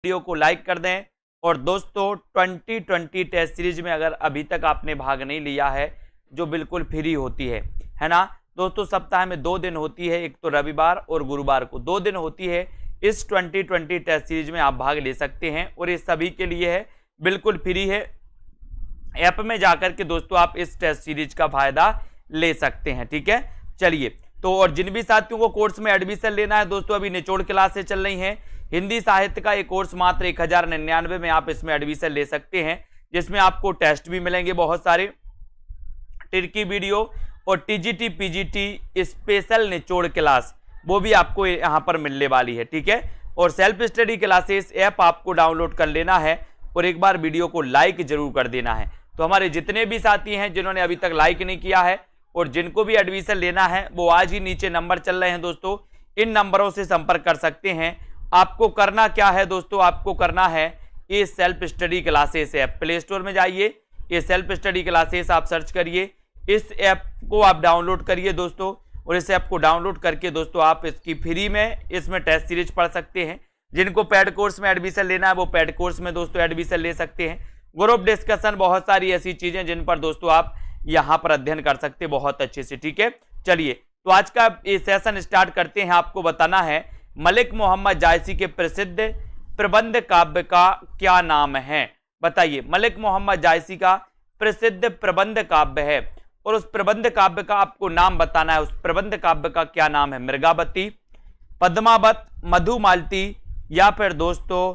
Video को like कर दें। और दोस्तों 2020 टेस्ट सीरीज में अगर अभी तक आपने भाग नहीं लिया है, जो बिल्कुल फ्री होती है ना दोस्तों, सप्ताह में 2 दिन होती है, एक तो रविवार और गुरुवार को 2 दिन होती है। इस 2020 टेस्ट सीरीज में आप भाग ले सकते हैं और ये सभी के लिए है, बिल्कुल फ्री है। ऐप में जाकर के दोस्तों आप इस टेस्ट सीरीज का फायदा ले सकते हैं, ठीक है। चलिए, तो और जिन भी साथियों को कोर्स में एडमिशन लेना है दोस्तों, अभी निचोड़ क्लासेस चल रही हैं। हिंदी साहित्य का एक कोर्स मात्र 1099 में आप इसमें एडमिशन ले सकते हैं, जिसमें आपको टेस्ट भी मिलेंगे बहुत सारे, टिरकी वीडियो और टीजीटी पीजीटी स्पेशल निचोड़ क्लास वो भी आपको यहां पर मिलने वाली है, ठीक है। और सेल्फ स्टडी क्लासेस ऐप आपको डाउनलोड कर लेना है और एक बार वीडियो को लाइक जरूर कर देना है। तो हमारे जितने भी साथी हैं जिन्होंने अभी तक लाइक नहीं किया है और जिनको भी एडमिशन लेना है, वो आज ही नीचे नंबर चल रहे हैं दोस्तों, इन नंबरों से संपर्क कर सकते हैं। आपको करना क्या है दोस्तों, आपको करना है ये self study classes app, play store में जाइए, ये सेल्फ स्टडी क्लासेस आप सर्च करिए, इस ऐप को आप डाउनलोड करिए दोस्तों। और इस ऐप को डाउनलोड करके दोस्तों आप इसकी फ्री में इसमें टेस्ट सीरीज पढ़ सकते हैं। जिनको पेड कोर्स में एडमिशन लेना है वो पेड कोर्स में दोस्तों एडमिशन ले सकते हैं। ग्रुप डिस्कशन, बहुत सारी ऐसी चीजें जिन पर दोस्तों आप यहां पर अध्ययन कर सकते हैं बहुत अच्छे से, ठीक है। चलिए, तो आज का ये सेशन स्टार्ट करते हैं। आपको बताना है मलिक मोहम्मद जायसी के प्रसिद्ध प्रबंध काव्य का क्या नाम है। बताइए, मलिक मोहम्मद जायसी का प्रसिद्ध प्रबंध काव्य है और उस प्रबंध काव्य का आपको नाम बताना है। उस प्रबंध काव्य का क्या नाम है? मृगावती, पद्मावत, मधुमालती या फिर दोस्तों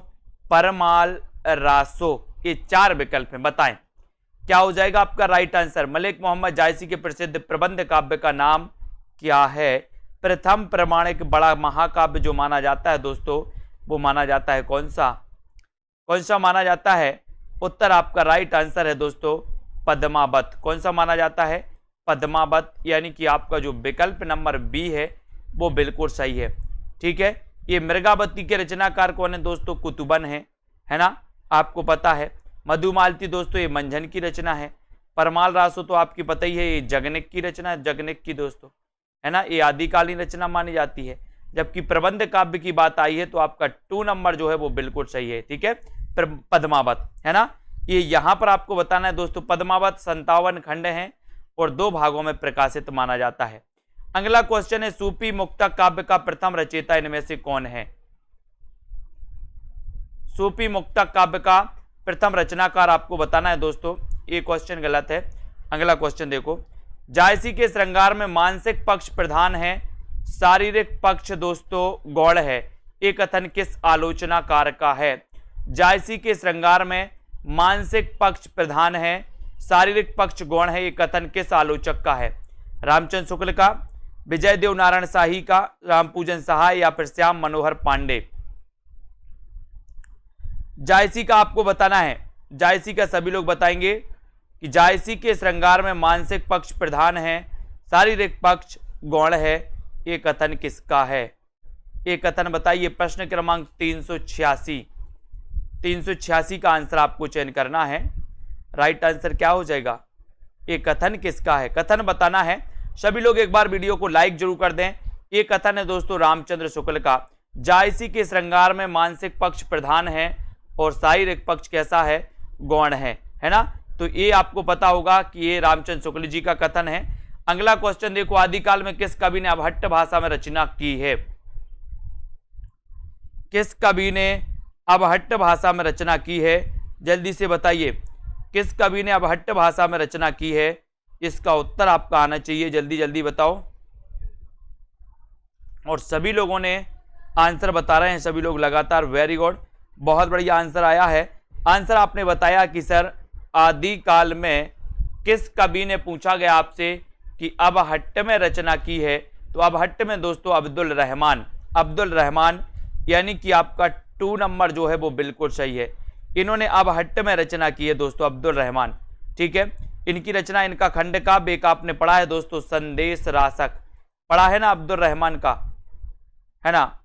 परमाल रासो। ये 4 विकल्प हैं, बताएं क्या हो जाएगा आपका राइट आंसर। मलिक मोहम्मद जायसी के प्रसिद्ध प्रबंध काव्य का नाम क्या है? प्रथम प्रमाणिक बड़ा महाकाव्य जो माना जाता है दोस्तों, वो माना जाता है कौन सा माना जाता है? उत्तर आपका राइट आंसर है दोस्तों पद्मावत। कौन सा माना जाता है? पद्मावत, यानी कि आपका जो विकल्प नंबर बी है वो बिल्कुल सही है, ठीक है। ये मृगावती के रचनाकार कौन है दोस्तों? कुतुबन है ना, आपको पता है। मधुमालती दोस्तों ये मंझन की रचना है। परमाल रासो तो आपकी पता ही है, ये जगनिक की रचना है, जगनिक की दोस्तों, है ना, ये आदिकालीन रचना मानी जाती है। जबकि प्रबंध काव्य की बात आई है तो आपका 2 नंबर जो है वो बिल्कुल सही है, ठीक है, पद्मावत, है ना। ये यहां पर आपको बताना है दोस्तों, पद्मावत 57 खंड हैं और 2 भागों में प्रकाशित माना जाता है। अगला क्वेश्चन है, सूफी मुक्तक काव्य का प्रथम रचयिता इनमें से कौन है? सूफी मुक्तक काव्य का प्रथम रचनाकार आपको बताना है दोस्तों। ये क्वेश्चन गलत है। अगला क्वेश्चन देखो, जायसी के श्रृंगार में मानसिक पक्ष प्रधान है, शारीरिक पक्ष दोस्तों गौण है। ये कथन किस आलोचनाकार का है? जायसी के श्रृंगार में मानसिक पक्ष प्रधान है, शारीरिक पक्ष गौण है, ये कथन किस आलोचक का है? रामचंद्र शुक्ल का, विजय देव नारायण शाही का, रामपूजन सहाय या फिर श्याम मनोहर पांडे? जायसी का आपको बताना है। जायसी का सभी लोग बताएंगे कि जायसी के श्रृंगार में मानसिक पक्ष प्रधान है, शारीरिक पक्ष गौण है, ये कथन किसका है? ये कथन बताइए। प्रश्न क्रमांक 386 का आंसर आपको चयन करना है। राइट आंसर क्या हो जाएगा? ये कथन किसका है? कथन बताना है। सभी लोग एक बार वीडियो को लाइक जरूर कर दें। ये कथन है दोस्तों रामचंद्र शुक्ल का। जायसी के श्रृंगार में मानसिक पक्ष प्रधान है और शारीरिक पक्ष कैसा है? गौण है ना। तो ये आपको पता होगा कि ये रामचंद्र शुक्ल जी का कथन है। अगला क्वेश्चन देखो, आदिकाल में किस कवि ने अभट्ट भाषा में रचना की है? किस कवि ने अभट्ट भाषा में रचना की है? जल्दी से बताइए, किस कवि ने अभट्ट भाषा में रचना की है? इसका उत्तर आपका आना चाहिए, जल्दी जल्दी बताओ। और सभी लोगों ने आंसर बता रहे हैं, सभी लोग लगातार, वेरी गुड, बहुत बढ़िया आंसर आया है। आंसर आपने बताया कि सर आदिकाल में किस कवि ने पूछा गया आपसे कि अबहट्ट में रचना की है, तो अबहट्ट में दोस्तों अब्दुल रहमान, यानी कि आपका 2 नंबर जो है वो बिल्कुल सही है। इन्होंने अबहट्ट में रचना की है दोस्तों, अब्दुल रहमान, ठीक है। इनकी रचना, इनका खंड काव्य एक आपने पढ़ा है दोस्तों, संदेश रासक, पढ़ा है ना अब्दुल रहमान का, है ना,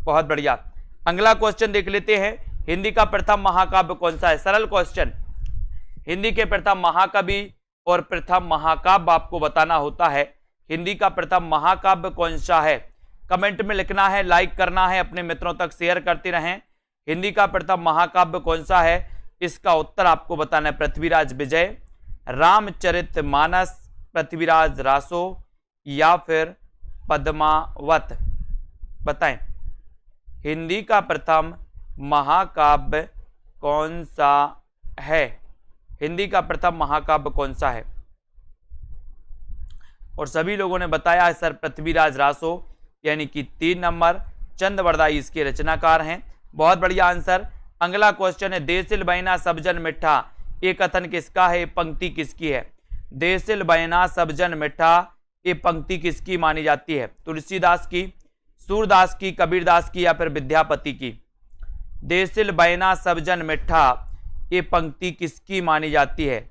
बहुत बढ़िया। अगला क्वेश्चन देख लेते हैं, हिंदी का प्रथम महाकाव्य कौन सा है? सरल क्वेश्चन। हिंदी के प्रथम महाकवि और प्रथम महाकाव्य आपको बताना होता है। हिंदी का प्रथम महाकाव्य कौन सा है? कमेंट में लिखना है, लाइक करना है, अपने मित्रों तक शेयर करते रहें। हिंदी का प्रथम महाकाव्य कौन सा है? इसका उत्तर आपको बताना है पृथ्वीराज विजय, रामचरितमानस, पृथ्वीराज रासो या फिर पद्मावत। बताएं हिंदी का प्रथम महाकाव्य कौन सा है? हिंदी का प्रथम महाकाव्य कौन सा है? और सभी लोगों ने बताया है सर पृथ्वीराज रासो, यानी कि 3 नंबर। चंदवरदाई इसके रचनाकार हैं। बहुत बढ़िया आंसर। अगला क्वेश्चन है देसिल बहना सबजन मिठा, ये कथन किसका है? पंक्ति किसकी है? देसिल बहना सबजन मिठा, ये पंक्ति किसकी मानी जाती है? तुलसीदास की, सूरदास की, कबीरदास की या फिर विद्यापति की? देसिल बहना सबजन मिठा, ये पंक्ति किसकी मानी जाती है?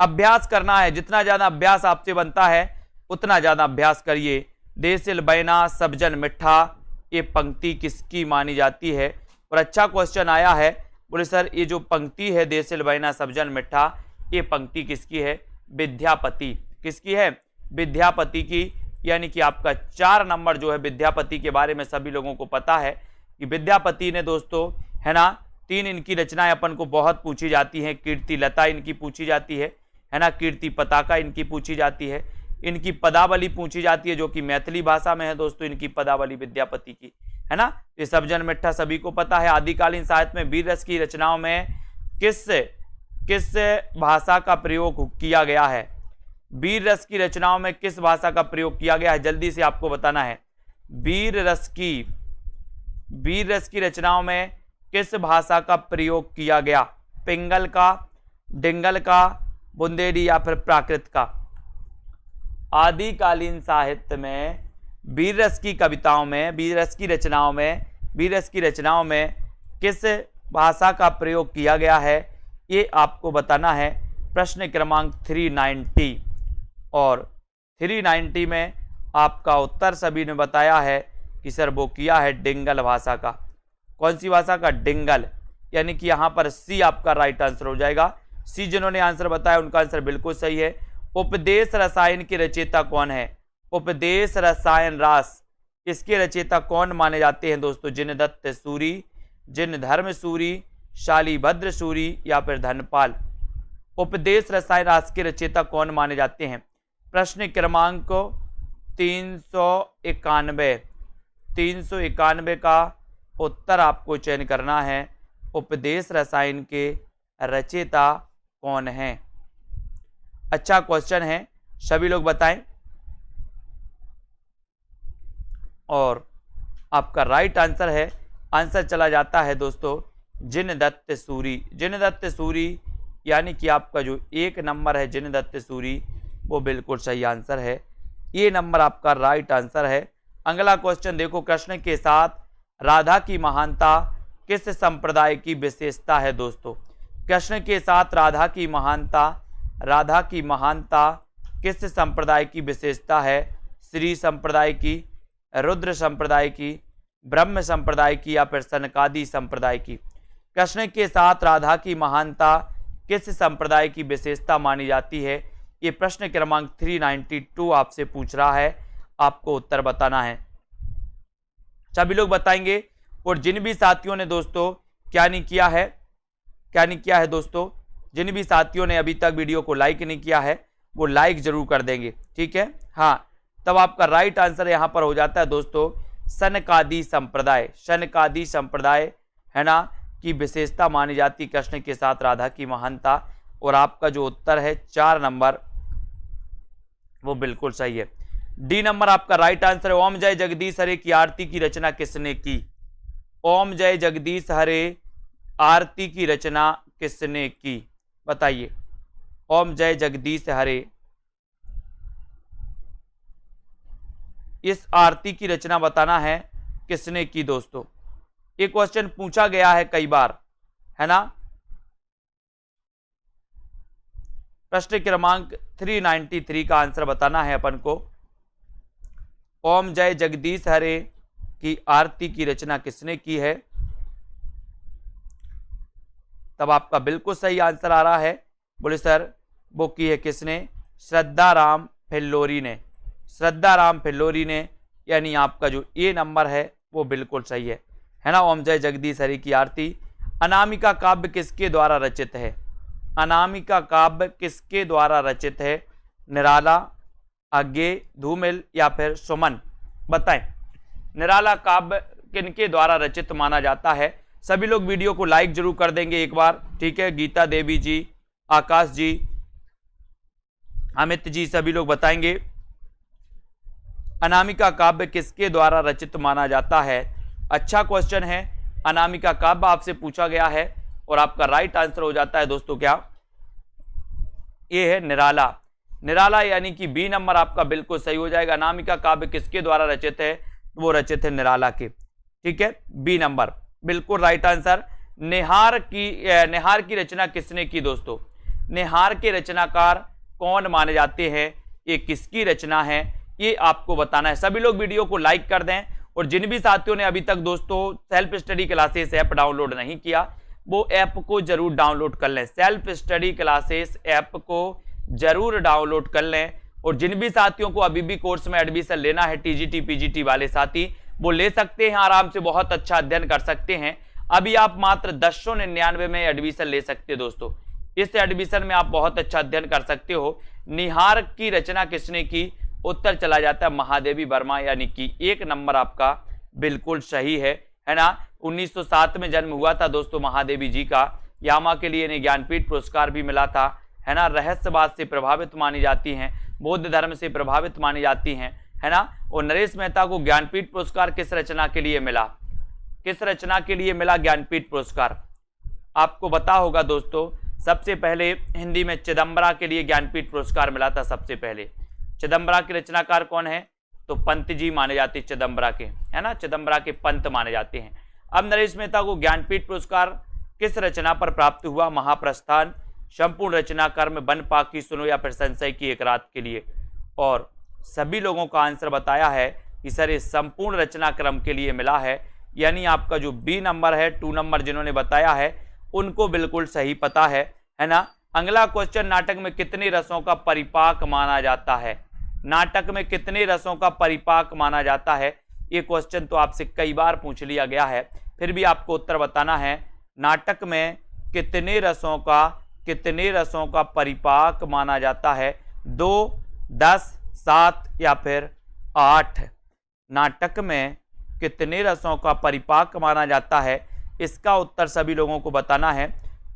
अभ्यास करना है, जितना ज्यादा अभ्यास आपसे बनता है उतना ज्यादा अभ्यास करिए। देसिल बहना सबजन मिठा, ये पंक्ति किसकी मानी जाती है? और अच्छा क्वेश्चन आया है, बोले सर ये जो पंक्ति है देसिल बहना सबजन मिठा, ये पंक्ति किसकी है? विद्यापति। किसकी है? विद्यापति की। यानी कि आपका 4 नंबर जो है विद्यापति के बारे में सभी लोगों को पता है कि विद्यापति ने दोस्तों, है ना, 3 इनकी रचनाएं अपन को बहुत पूछी जाती हैं। कीर्ति लता इनकी पूछी जाती है ना, कीर्ति पताका इनकी पूछी जाती है, इनकी पदावली पूछी जाती है जो कि मैथिली भाषा में है दोस्तों, इनकी पदावली विद्यापति की, है ना। ये सबजन मिठा सभी को पता है। आदिकालीन साहित्य में वीर रस की रचनाओं में किस भाषा का प्रयोग किया गया है? वीर रस की रचनाओं में किस भाषा का प्रयोग किया गया है? जल्दी से आपको बताना है। वीर रस की रचनाओं में किस भाषा का प्रयोग किया गया? पिंगल का, डिंगल का, बुंदेली या फिर प्राकृत का? आदिकालीन साहित्य में वीर रस की कविताओं में, वीर रस की रचनाओं में किस भाषा का प्रयोग किया गया है, ये आपको बताना है। प्रश्न क्रमांक 390, और 390 में आपका उत्तर सभी ने बताया है कि सर वो किया है डिंगल भाषा का। कौन सी भाषा का? डिंगल। यानी कि यहाँ पर सी आपका राइट आंसर हो जाएगा। सी जिन्होंने आंसर बताया उनका आंसर बिल्कुल सही है। उपदेश रसायन के रचयिता कौन है? उपदेश रसायन रास, इसके रचयिता कौन माने जाते हैं दोस्तों? जिनदत्त सूरी, जिनधर्म सूरी, शालीभद्र सूरी या फिर धनपाल? उपदेश रसायन रास के रचयिता कौन माने जाते हैं? प्रश्न क्रमांक 391 का उत्तर आपको चयन करना है। उपदेश रसायन के रचयिता कौन है? अच्छा क्वेश्चन है, सभी लोग बताएं। और आपका राइट आंसर है, आंसर चला जाता है दोस्तों जिनदत्त सूरी। जिनदत्त सूरी यानी कि आपका जो 1 नंबर है जिनदत्त सूरी, वो बिल्कुल सही आंसर है। ये नंबर आपका राइट आंसर है। अगला क्वेश्चन देखो, कृष्ण के साथ राधा की महानता किस संप्रदाय की विशेषता है दोस्तों? कृष्ण के साथ राधा की महानता किस संप्रदाय की विशेषता है? श्री संप्रदाय की, रुद्र संप्रदाय की, ब्रह्म संप्रदाय की या फिर सनकादि संप्रदाय की? कृष्ण के साथ राधा की महानता किस संप्रदाय की विशेषता मानी जाती है? ये प्रश्न क्रमांक 392 आपसे पूछ रहा है, आपको उत्तर बताना है। सभी लोग बताएंगे। और जिन भी साथियों ने दोस्तों क्या नहीं किया है दोस्तों, जिन भी साथियों ने अभी तक वीडियो को लाइक नहीं किया है वो लाइक जरूर कर देंगे, ठीक है। हाँ, तब आपका राइट आंसर यहां पर हो जाता है दोस्तों सनकादि संप्रदाय। सनकादि संप्रदाय, है ना, की विशेषता मानी जाती कृष्ण के साथ राधा की महानता। और आपका जो उत्तर है 4 नंबर, वो बिल्कुल सही है। डी नंबर आपका राइट आंसर है। ओम जय जगदीश हरे की आरती की रचना किसने की? ओम जय जगदीश हरे आरती की रचना किसने की? बताइए। ओम जय जगदीश हरे, इस आरती की रचना बताना है किसने की दोस्तों। ये क्वेश्चन पूछा गया है कई बार, है ना। प्रश्न क्रमांक 393 का आंसर बताना है अपन को। ओम जय जगदीश हरे की आरती की रचना किसने की है? तब आपका बिल्कुल सही आंसर आ रहा है। बोले सर वो की है किसने? श्रद्धाराम फिल्लोरी ने। श्रद्धाराम फिल्लोरी ने, यानी आपका जो ए नंबर है वो बिल्कुल सही है है ना। ओम जय जगदीश हरि की आरती। अनामिका काव्य किसके द्वारा रचित है? अनामिका काव्य किसके द्वारा रचित है? निराला, अज्ञेय, धूमिल या फिर सुमन, बताएं। निराला काव्य किनके द्वारा रचित माना जाता है? सभी लोग वीडियो को लाइक जरूर कर देंगे एक बार, ठीक है। गीता देवी जी, आकाश जी, अमित जी, सभी लोग बताएंगे अनामिका काव्य किसके द्वारा रचित माना जाता है। अच्छा क्वेश्चन है, अनामिका काव्य आपसे पूछा गया है और आपका राइट आंसर हो जाता है दोस्तों क्या? ये है निराला। निराला यानी कि बी नंबर आपका बिल्कुल सही हो जाएगा। अनामिका काव्य किसके द्वारा रचित है? वो रचित है निराला के, ठीक है, बी नंबर बिल्कुल राइट आंसर। निहार की रचना किसने की दोस्तों? निहार के रचनाकार कौन माने जाते हैं? ये किसकी रचना है, ये आपको बताना है। सभी लोग वीडियो को लाइक कर दें और जिन भी साथियों ने अभी तक दोस्तों self study classes app download नहीं किया, वो ऐप को जरूर डाउनलोड कर लें। सेल्फ स्टडी क्लासेस ऐप को जरूर डाउनलोड कर लें। और जिन भी साथियों को अभी भी कोर्स में एडमिशन लेना है, टीजीटी पीजीटी वाले साथी, वो ले सकते हैं आराम से, बहुत अच्छा अध्ययन कर सकते हैं। अभी आप मात्र 1099 में एडमिशन ले सकते हैं दोस्तों। इस एडमिशन में आप बहुत अच्छा अध्ययन कर सकते हो। निहार की रचना किसने की? उत्तर चला जाता है महादेवी वर्मा, यानी कि एक नंबर आपका बिल्कुल सही है ना। 1907 में जन्म हुआ था दोस्तों महादेवी जी का। यामा के लिए इन्हें ज्ञानपीठ पुरस्कार भी मिला था, है ना। रहस्यवाद से प्रभावित मानी जाती हैं, बौद्ध धर्म से प्रभावित मानी जाती हैं, है ना। और नरेश मेहता को ज्ञानपीठ पुरस्कार किस रचना के लिए मिला? किस रचना के लिए मिला ज्ञानपीठ पुरस्कार? आपको पता होगा दोस्तों, सबसे पहले हिंदी में चिदंबरा के लिए ज्ञानपीठ पुरस्कार मिला था सबसे पहले। चिदंबरा के रचनाकार कौन है? तो पंत जी माने जाते हैं चिदंबरा के, है ना। चिदंबरा के पंत माने जाते हैं। अब नरेश मेहता को ज्ञानपीठ पुरस्कार किस रचना पर प्राप्त हुआ? महाप्रस्थान, संपूर्ण रचना कर्म, वन पाकी सुनो या फिर संशय की एक रात के लिए। और सभी लोगों का आंसर बताया है कि सर ये संपूर्ण रचना क्रम के लिए मिला है, यानी आपका जो बी नंबर है, 2 नंबर जिन्होंने बताया है उनको बिल्कुल सही पता है ना। अगला क्वेश्चन, नाटक में कितने रसों का परिपाक माना जाता है? नाटक में कितने रसों का परिपाक माना जाता है? ये क्वेश्चन तो आपसे कई बार पूछ लिया गया है, फिर भी आपको उत्तर बताना है। नाटक में कितने रसों का परिपाक माना जाता है? 2, 10, 7 या फिर 8? नाटक में कितने रसों का परिपाक माना जाता है? इसका उत्तर सभी लोगों को बताना है।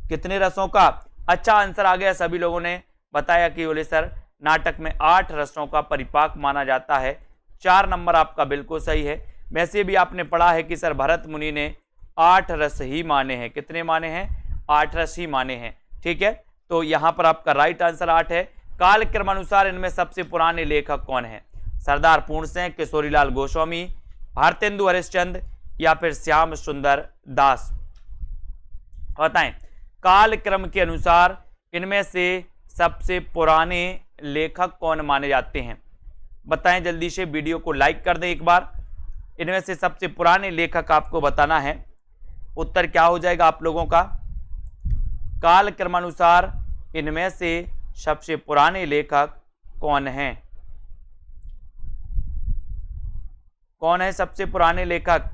कितने रसों का? अच्छा आंसर आ गया, सभी लोगों ने बताया कि बोले सर नाटक में 8 रसों का परिपाक माना जाता है। 4 नंबर आपका बिल्कुल सही है। वैसे भी आपने पढ़ा है कि सर भरत मुनि ने 8 रस ही माने हैं। कितने माने हैं? 8 रस ही माने हैं, ठीक है। तो यहां पर आपका राइट आंसर 8 है। काल क्रमानुसार इनमें सबसे पुराने लेखक कौन है? सरदार पूर्णसेन, किशोरीलाल गोस्वामी, भारतेंदु हरिश्चंद्र या फिर श्याम सुंदर दास? बताएं, काल क्रम के अनुसार इनमें से सबसे पुराने लेखक कौन माने जाते हैं? बताएं जल्दी से, वीडियो को लाइक कर दें एक बार। इनमें से सबसे पुराने लेखक आपको बताना है। उत्तर क्या हो जाएगा आप लोगों का? काल क्रमानुसार इनमें से सबसे पुराने लेखक कौन हैं? कौन है सबसे पुराने लेखक?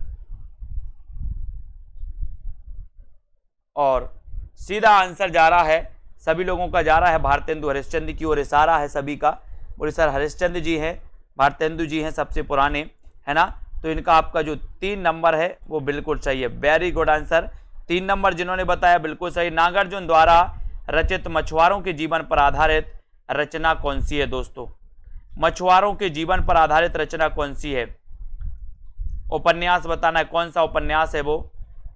और सीधा आंसर जा रहा है, सभी लोगों का जा रहा है भारतेंदु हरिश्चंद्र की ओर इशारा है सभी का। बोले सर हरिश्चंद्र जी हैं, भारतेंदु जी हैं सबसे पुराने, है ना। तो इनका आपका जो 3 नंबर है वो बिल्कुल सही है। Very good answer. 3 नंबर जिन्होंने बताया बिल्कुल सही। नागार्जुन द्वारा रचित मछुआरों के जीवन पर आधारित रचना कौन सी है दोस्तों? मछुआरों के जीवन पर आधारित रचना कौन सी है? उपन्यास बताना है, कौन सा उपन्यास है वो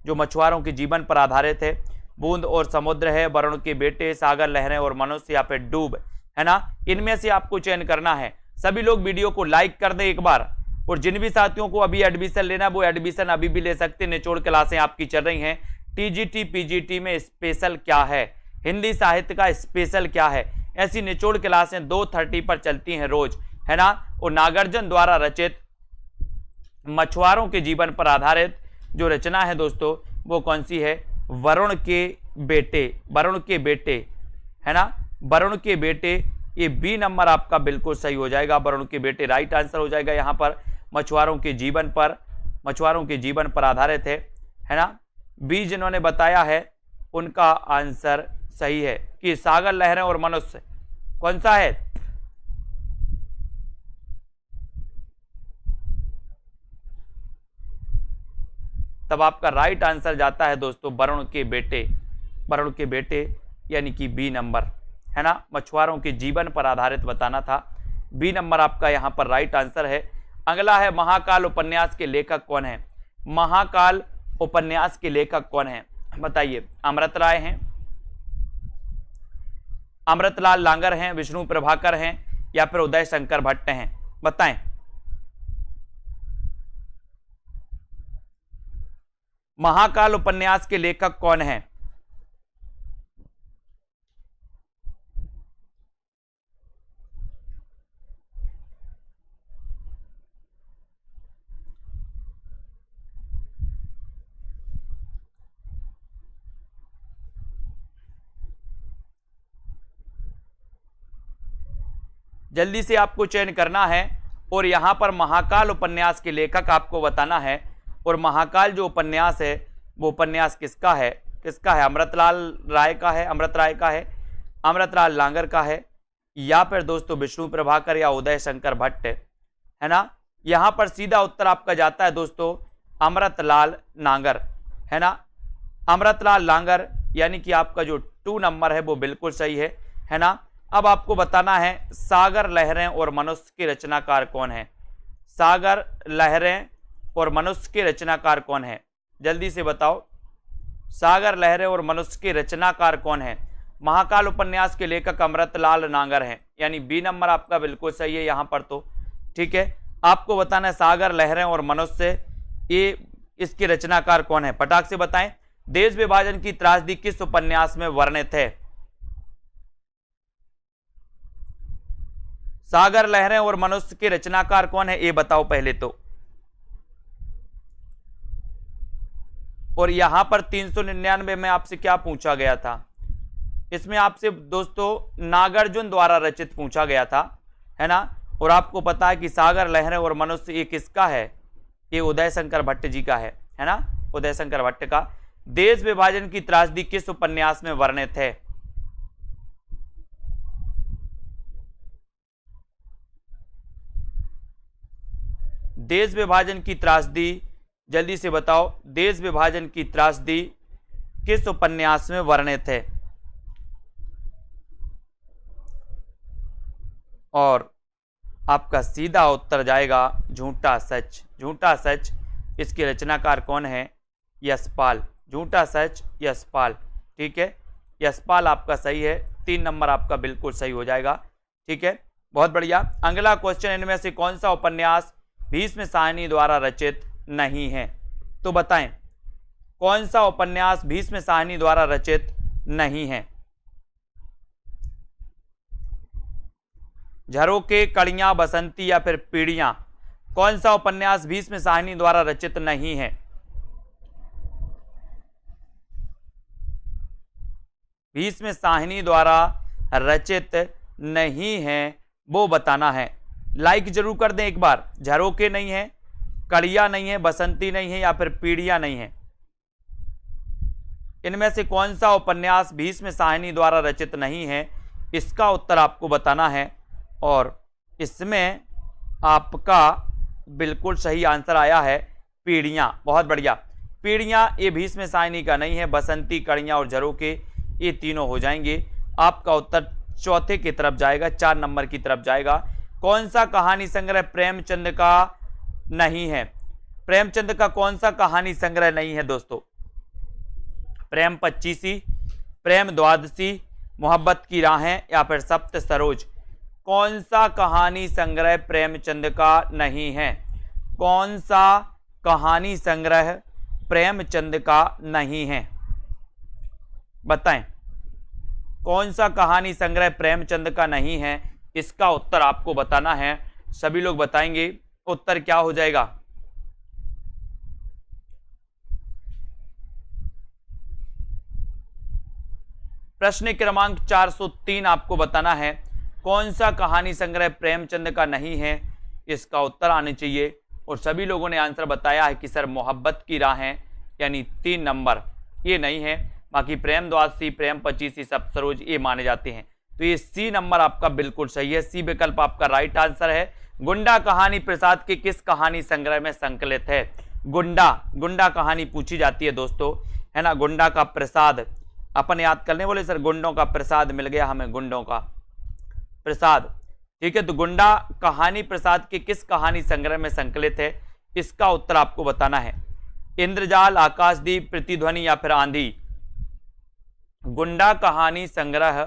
जो मछुआरों के जीवन पर आधारित है? बूंद और समुद्र है, वरुण के बेटे, सागर लहरें और मनुष्य या फिर डूब, है ना। इनमें से आपको चयन करना है। सभी लोग वीडियो को लाइक कर दें एक बार। और जिन भी साथियों को अभी एडमिशन लेना है वो एडमिशन अभी भी ले सकते हैं। निचोड़ क्लासें आपकी चल रही हैं। टीजीटी पीजीटी में स्पेशल क्या है, हिंदी साहित्य का स्पेशल क्या है, ऐसी निचोड़ क्लासें 2:30 पर चलती हैं रोज, है ना। और नागार्जुन द्वारा रचित मछुआरों के जीवन पर आधारित जो रचना है दोस्तों वो कौन सी है? वरुण के बेटे, वरुण के बेटे, है ना। वरुण के बेटे, ये बी नंबर आपका बिल्कुल सही हो जाएगा। वरुण के बेटे राइट आंसर हो जाएगा यहाँ पर। मछुआरों के जीवन पर मछुआरों के जीवन पर आधारित है ना। बी जिन्होंने बताया है उनका आंसर सही है कि सागर लहरें और मनुष्य, कौन सा है? तब आपका राइट आंसर जाता है दोस्तों वरुण के बेटे, वरुण के बेटे यानी कि बी नंबर, है ना। मछुआरों के जीवन पर आधारित बताना था, बी नंबर आपका यहां पर राइट आंसर है। अगला है महाकाल उपन्यास के लेखक कौन है? महाकाल उपन्यास के लेखक कौन है बताइए? अमृत राय हैं, अमृतलाल लांगर हैं, विष्णु प्रभाकर हैं या फिर उदय शंकर भट्ट हैं? बताएं। महाकाल उपन्यास के लेखक कौन हैं? जल्दी से आपको चयन करना है और यहां पर महाकाल उपन्यास के लेखक आपको बताना है। और महाकाल जो उपन्यास है वो उपन्यास किसका है? किसका है? अमृतलाल राय का है, अमृत राय का है, अमृतलाल लांगर का है या फिर दोस्तों विष्णु प्रभाकर या उदय शंकर भट्ट, है ना। यहां पर सीधा उत्तर आपका जाता है दोस्तों अमृतलाल नांगर, है ना। अमृतलाल लांगर यानी कि आपका जो 2 नंबर है वो बिल्कुल सही है ना। अब आपको बताना है सागर लहरें और मनुष्य के रचनाकार कौन है? सागर लहरें और मनुष्य के रचनाकार कौन है? जल्दी से बताओ, सागर लहरें और मनुष्य के रचनाकार कौन है? महाकाल उपन्यास के लेखक अमृतलाल नांगर हैं, यानी बी नंबर आपका बिल्कुल सही है यहां पर तो, ठीक है। आपको बताना है सागर लहरें और मनुष्य, ये इसके रचनाकार कौन है? फटाक से बताएं। देश विभाजन की त्रासदी किस उपन्यास में वर्णित है? सागर लहरें और मनुष्य के रचनाकार कौन है ये बताओ पहले तो। और यहां पर 399 में आपसे क्या पूछा गया था? इसमें आपसे दोस्तों नागार्जुन द्वारा रचित पूछा गया था, है ना। और आपको पता है कि सागर लहरें और मनुष्य ये किसका है? ये उदय शंकर भट्ट जी का है ना, उदय शंकर भट्ट का। देश विभाजन की त्रासदी किस उपन्यास में वर्णित है? देश विभाजन की त्रासदी, जल्दी से बताओ, देश विभाजन की त्रासदी किस उपन्यास में वर्णित है? और आपका सीधा उत्तर जाएगा झूठा सच। झूठा सच इसके रचनाकार कौन है? यशपाल। झूठा सच यशपाल, ठीक है। यशपाल आपका सही है, 3 नंबर आपका बिल्कुल सही हो जाएगा, ठीक है। बहुत बढ़िया। अगला क्वेश्चन, इनमें से कौन सा उपन्यास भीष्म साहनी द्वारा रचित नहीं है? तो बताएं कौन सा उपन्यास भीष्म साहनी द्वारा रचित नहीं है? झरोके, कड़ियां, बसंती या फिर पीढ़ियां, कौन सा उपन्यास भीष्म साहनी द्वारा रचित नहीं है? भीष्म साहनी द्वारा रचित नहीं है वो बताना है। लाइक जरूर कर दें एक बार। झरोके नहीं है, कड़िया नहीं है, बसंती नहीं है या फिर पीढ़ियां नहीं है। इनमें से कौन सा उपन्यास भीष्म साहनी द्वारा रचित नहीं है, इसका उत्तर आपको बताना है। और इसमें आपका बिल्कुल सही आंसर आया है पीढ़ियां। बहुत बढ़िया। पीढ़ियां ये भीष्म साहनी का नहीं है। बसंती, कड़ियां और झरोके ये तीनों हो जाएंगे। आपका उत्तर चौथे की तरफ जाएगा, 4 नंबर की तरफ जाएगा। कौन सा कहानी संग्रह प्रेमचंद का नहीं है? प्रेमचंद का कौन सा कहानी संग्रह नहीं है दोस्तों? प्रेम पच्चीसी, प्रेम द्वादशी, मोहब्बत की राहें या फिर सप्त सरोज, कौन सा कहानी संग्रह प्रेमचंद का नहीं है? कौन सा कहानी संग्रह प्रेमचंद का नहीं है? बताएं कौन सा कहानी संग्रह प्रेमचंद का नहीं है, इसका उत्तर आपको बताना है। सभी लोग बताएंगे उत्तर क्या हो जाएगा। प्रश्न क्रमांक 403 आपको बताना है कौन सा कहानी संग्रह प्रेमचंद का नहीं है, इसका उत्तर आने चाहिए और सभी लोगों ने आंसर बताया है कि सर मोहब्बत की राहें यानी 3 नंबर, ये नहीं है। बाकी प्रेम द्वादशी, प्रेम पचीसी, सब सरोज ये माने जाते हैं। तो ये सी नंबर आपका बिल्कुल सही है, सी विकल्प आपका राइट आंसर है। गुंडा कहानी प्रसाद के किस कहानी संग्रह में संकलित है? गुंडा कहानी पूछी जाती है दोस्तों, है ना। गुंडा का प्रसाद अपन याद करने बोले सर, गुंडों का प्रसाद मिल गया हमें, गुंडों का प्रसाद, ठीक है। तो गुंडा कहानी प्रसाद के किस कहानी संग्रह में संकलित है? इसका उत्तर आपको बताना है। इंद्रजाल, आकाशदीप, प्रतिध्वनि या फिर आंधी। गुंडा कहानी संग्रह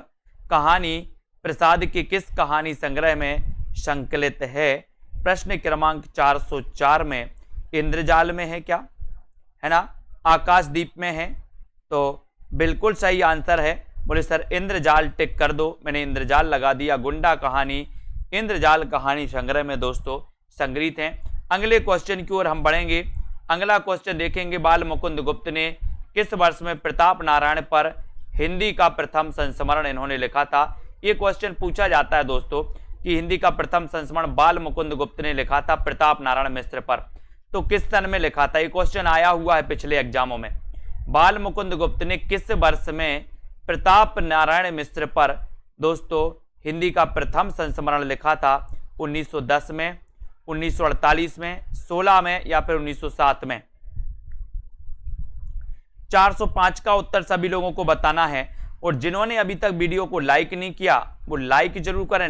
कहानी प्रसाद के किस कहानी संग्रह में संकलित है? प्रश्न क्रमांक 404 में। इंद्रजाल में है क्या, है ना, आकाशदीप में है? तो बिल्कुल सही आंसर है। बोले सर इंद्रजाल टिक कर दो, मैंने इंद्रजाल लगा दिया। गुंडा कहानी इंद्रजाल कहानी संग्रह में दोस्तों संग्रहित हैं। अगले क्वेश्चन की ओर हम बढ़ेंगे। अगला क्वेश्चन देखेंगे, बाल मुकुंद गुप्त ने किस वर्ष में प्रताप नारायण पर हिंदी का प्रथम संस्मरण इन्होंने लिखा था? ये क्वेश्चन पूछा जाता है दोस्तों कि हिंदी का प्रथम संस्मरण बाल मुकुंद गुप्त ने लिखा था प्रताप नारायण मिश्र पर, तो किस सन में लिखा था? ये क्वेश्चन आया हुआ है पिछले एग्जामों में। बाल मुकुंद गुप्त ने किस वर्ष में प्रताप नारायण मिश्र पर दोस्तों हिंदी का प्रथम संस्मरण लिखा था? 1910 में, 1948 में, 16 में या फिर 1907 में? 405 का उत्तर सभी लोगों को बताना है। और जिन्होंने अभी तक वीडियो को लाइक नहीं किया वो लाइक जरूर करें,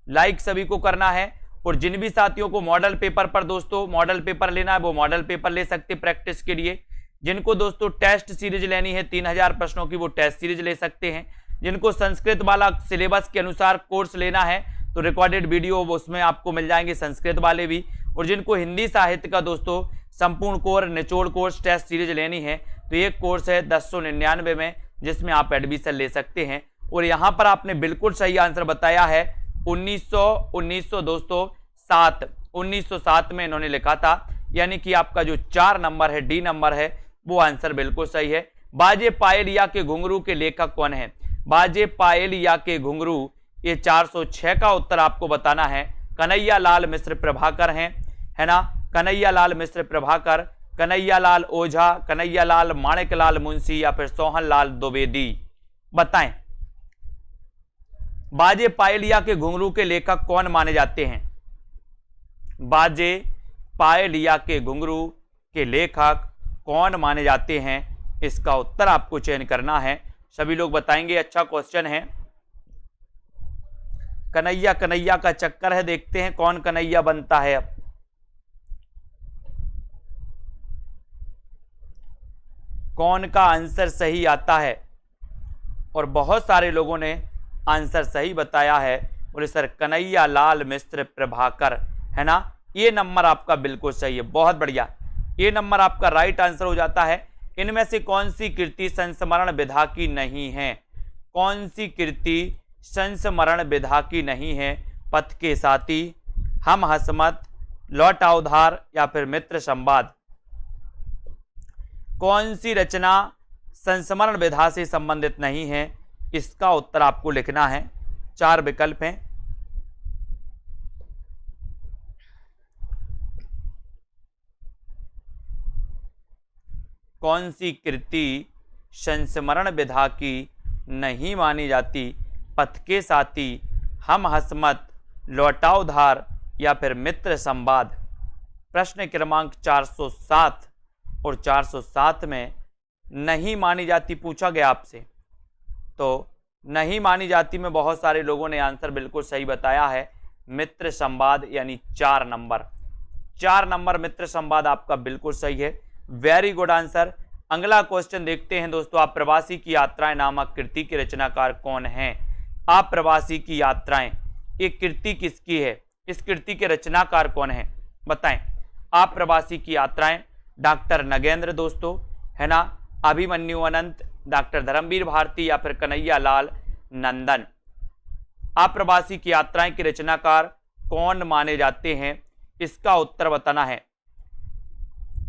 लाइक सभी को करना है। और जिन भी साथियों को मॉडल पेपर पर दोस्तों मॉडल पेपर लेना है वो मॉडल पेपर ले सकते प्रैक्टिस के लिए। जिनको दोस्तों टेस्ट सीरीज लेनी है 3000 प्रश्नों की, वो टेस्ट सीरीज ले सकते हैं। जिनको संस्कृत वाला सिलेबस के अनुसार कोर्स लेना है तो रिकॉर्डेड वीडियो उसमें आपको मिल जाएंगे संस्कृत वाले भी। और जिनको हिंदी साहित्य का दोस्तों संपूर्ण कोर्स निचोड़ कोर्स टेस्ट सीरीज लेनी है तो एक कोर्स है 1099 में, जिसमें आप एडमिशन ले सकते हैं। और यहाँ पर आपने बिल्कुल सही आंसर बताया है। 1907 में इन्होंने लिखा था, यानी कि आपका जो 4 नंबर है, डी नंबर है, वो आंसर बिल्कुल सही है। बाजे पायलिया के घुंघरू के लेखक कौन है? बाजे पायलिया के घुंघरू, ये 406 का उत्तर आपको बताना है। कन्हैया लाल मिश्र प्रभाकर हैं, है ना, कन्हैया लाल मिश्र प्रभाकर, कन्हैया लाल ओझा, कन्हैया लाल माणिकलाल मुंशी या फिर सोहन लाल द्विवेदी? बताएं। बाजे पायलिया के घुंघरू के लेखक कौन माने जाते हैं? बाजे पायलिया के घुंघरू के लेखक कौन माने जाते हैं? इसका उत्तर आपको चयन करना है। सभी लोग बताएंगे। अच्छा क्वेश्चन है। कन्हैया कन्हैया का चक्कर है, देखते हैं कौन कन्हैया बनता है। अब कौन का आंसर सही आता है? और बहुत सारे लोगों ने आंसर सही बताया है। बोले सर कन्हैया लाल मिश्र प्रभाकर, है ना, ये नंबर आपका बिल्कुल सही है, बहुत बढ़िया। ये नंबर आपका राइट आंसर हो जाता है। इनमें से कौन सी कृति संस्मरण विधा की नहीं है? कौन सी कृति संस्मरण विधा की नहीं है? पथ के साथी, हम हसमत, लौटा उधार या फिर मित्र संवाद? कौन सी रचना संस्मरण विधा से संबंधित नहीं है? इसका उत्तर आपको लिखना है। 4 विकल्प हैं। कौन सी कृति संस्मरण विधा की नहीं मानी जाती? पथ के साथी, हम हसमत, लौटा उधार या फिर मित्र संवाद? प्रश्न क्रमांक 407 और 407 में नहीं मानी जाती पूछा गया आपसे। तो नहीं मानी जाती में बहुत सारे लोगों ने आंसर बिल्कुल सही बताया है, मित्र संवाद, यानी 4 नंबर। 4 नंबर मित्र संवाद आपका बिल्कुल सही है, वेरी गुड आंसर। अगला क्वेश्चन देखते हैं दोस्तों। आप प्रवासी की यात्राएं नामक कृति के रचनाकार कौन हैं? आप प्रवासी की यात्राएं, ये कृति किसकी है? इस कृति के रचनाकार कौन है? बताएं। आप प्रवासी की यात्राएं, डॉक्टर नगेंद्र दोस्तों, है ना, अभिमन्यु अनंत, डॉक्टर धर्मवीर भारती या फिर कन्हैया लाल नंदन? आप प्रवासी की यात्राएं के रचनाकार कौन माने जाते हैं? इसका उत्तर बताना है।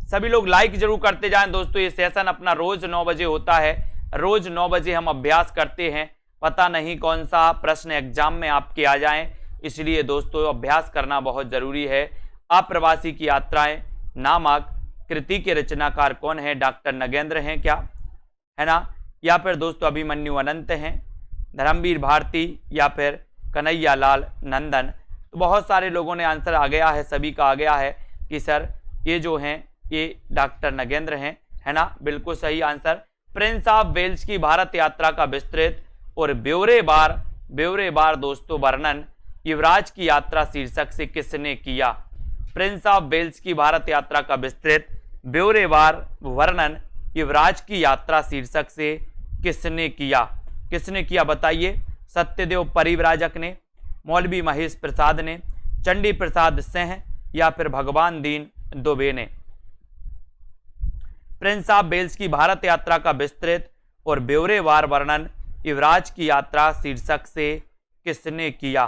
सभी लोग लाइक जरूर करते जाएं दोस्तों। ये सेशन अपना रोज 9 बजे होता है, रोज 9 बजे हम अभ्यास करते हैं। पता नहीं कौन सा प्रश्न एग्जाम में आपके आ जाएं, इसलिए दोस्तों अभ्यास करना बहुत जरूरी है। अप्रवासी की यात्राएं नामक कृति के रचनाकार कौन है? डॉक्टर नगेंद्र हैं क्या, है ना, या फिर दोस्तों अभिमन्यु अनंत हैं, धर्मवीर भारती या फिर कन्हैया लाल नंदन। तो बहुत सारे लोगों ने आंसर आ गया है, सभी का आ गया है कि सर ये जो हैं ये डॉक्टर नगेंद्र हैं, है ना, बिल्कुल सही आंसर। प्रिंस ऑफ वेल्स की भारत यात्रा का विस्तृत और ब्यौरेवार दोस्तों वर्णन युवराज की यात्रा शीर्षक से किसने किया? प्रिंस ऑफ वेल्स की भारत यात्रा का विस्तृत ब्यौरेवार वर्णन युवराज की यात्रा शीर्षक से किसने किया? किसने किया बताइए? सत्यदेव परिव्राजक ने, मौलवी महेश प्रसाद ने, चंडी प्रसाद सिंह या फिर भगवान दीन दुबे ने। प्रिंस ऑफ वेल्स की भारत यात्रा का विस्तृत और ब्यौरेवार वर्णन युवराज की यात्रा शीर्षक से किसने किया?